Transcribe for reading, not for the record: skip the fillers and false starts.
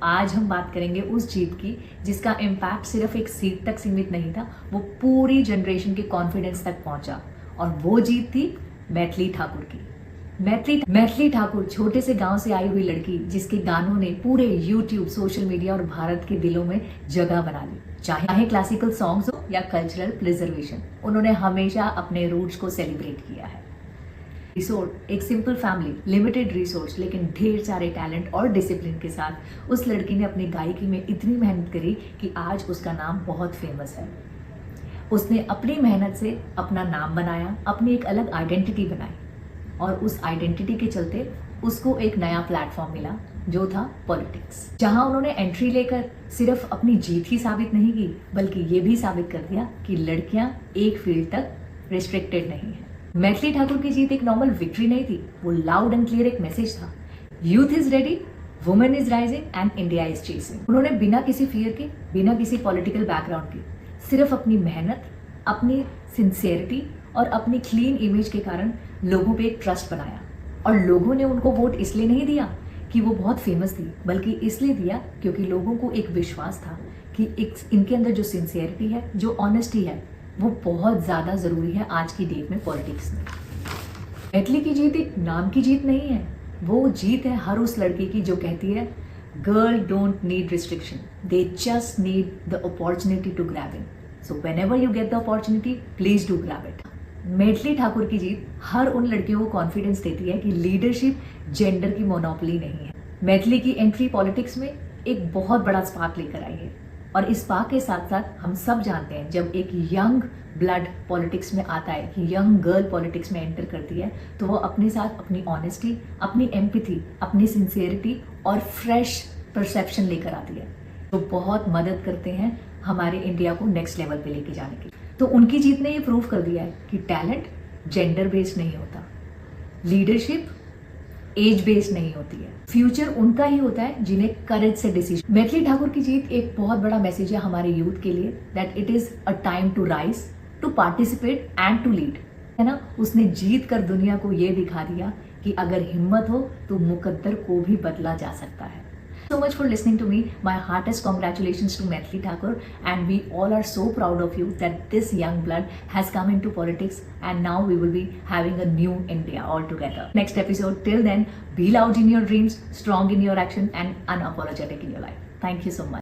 आज हम बात करेंगे उस जीत की जिसका इम्पैक्ट सिर्फ एक सीट तक सीमित नहीं था, वो पूरी जनरेशन के कॉन्फिडेंस तक पहुंचा। और वो जीत थी मैथिली ठाकुर की। मैथिली ठाकुर छोटे से गांव से आई हुई लड़की जिसके गानों ने पूरे यूट्यूब, सोशल मीडिया और भारत के दिलों में जगह बना ली। चाहे क्लासिकल सॉन्ग्स हो या कल्चरल प्रिजर्वेशन, उन्होंने हमेशा अपने रूट्स को सेलिब्रेट किया है। एक सिंपल फैमिली, लिमिटेड रिसोर्स, लेकिन ढेर सारे टैलेंट और डिसिप्लिन के साथ उस लड़की ने अपनी गायकी में इतनी मेहनत करी कि आज उसका नाम बहुत फेमस है। उसने अपनी मेहनत से अपना नाम बनाया, अपनी एक अलग आइडेंटिटी बनाई और उस आइडेंटिटी के चलते उसको एक नया प्लेटफॉर्म मिला जो था पॉलिटिक्स, जहां उन्होंने एंट्री लेकर सिर्फ अपनी जीत ही साबित नहीं की बल्कि ये भी साबित कर दिया कि लड़कियां एक फील्ड तक रिस्ट्रिक्टेड नहीं है। मैथिली ठाकुर की जीत एक नॉर्मल विक्ट्री नहीं थी, वो लाउड एंड क्लियर एक मैसेज था। Youth is ready, women is rising and India is chasing. उन्होंने बिना किसी फियर के, बिना किसी पॉलिटिकल बैकग्राउंड के, सिर्फ अपनी मेहनत, अपनी सिंसियरिटी और अपनी क्लीन इमेज के कारण लोगों पे एक ट्रस्ट बनाया। और लोगों ने उनको वोट इसलिए नहीं दिया कि वो बहुत फेमस थी, बल्कि इसलिए दिया क्योंकि लोगों को एक विश्वास था कि इनके अंदर जो सिंसियरिटी है, जो ऑनेस्टी है, वो बहुत ज्यादा जरूरी है आज की डेट में पॉलिटिक्स में। मैथिली की जीत एक नाम की जीत नहीं है, वो जीत है हर उस लड़की की जो कहती है girl don't need restriction, they just need the opportunity to grab it. So whenever you get the opportunity, please do grab it. Maithili Thakur की जीत हर उन लड़कियों को कॉन्फिडेंस देती है कि लीडरशिप जेंडर की मोनोपोली नहीं है। मैथिली की एंट्री पॉलिटिक्स में एक बहुत बड़ा स्पार्क लेकर आई है और इस स्पार्क के साथ साथ हम सब जानते हैं जब एक यंग ब्लड पॉलिटिक्स में आता है, कि यंग गर्ल पॉलिटिक्स में एंटर करती है, तो वो अपने साथ अपनी ऑनेस्टी, अपनी एम्पैथी, अपनी सिंसियरिटी और फ्रेश परसेप्शन लेकर आती है, तो बहुत मदद करते हैं हमारे इंडिया को नेक्स्ट लेवल पे लेके जाने के। तो उनकी जीत ने ये प्रूव कर दिया है कि टैलेंट जेंडर बेस्ड नहीं होता, लीडरशिप एज बेस्ड नहीं होती है, फ्यूचर उनका ही होता है जिन्हें करेज से डिसीजन। मैथिली ठाकुर की जीत एक बहुत बड़ा मैसेज है हमारे यूथ के लिए, that it is a time to rise, to participate and to lead, है ना। उसने जीत कर दुनिया को ये दिखा दिया कि अगर हिम्मत हो तो मुकद्दर को भी बदला जा सकता है। So much for listening to me. My heartiest congratulations to Maithili Thakur, and we all are so proud of you that this young blood has come into politics and now we will be having a new India altogether. Next episode, till then, be loud in your dreams, strong in your action and unapologetic in your life. Thank you so much.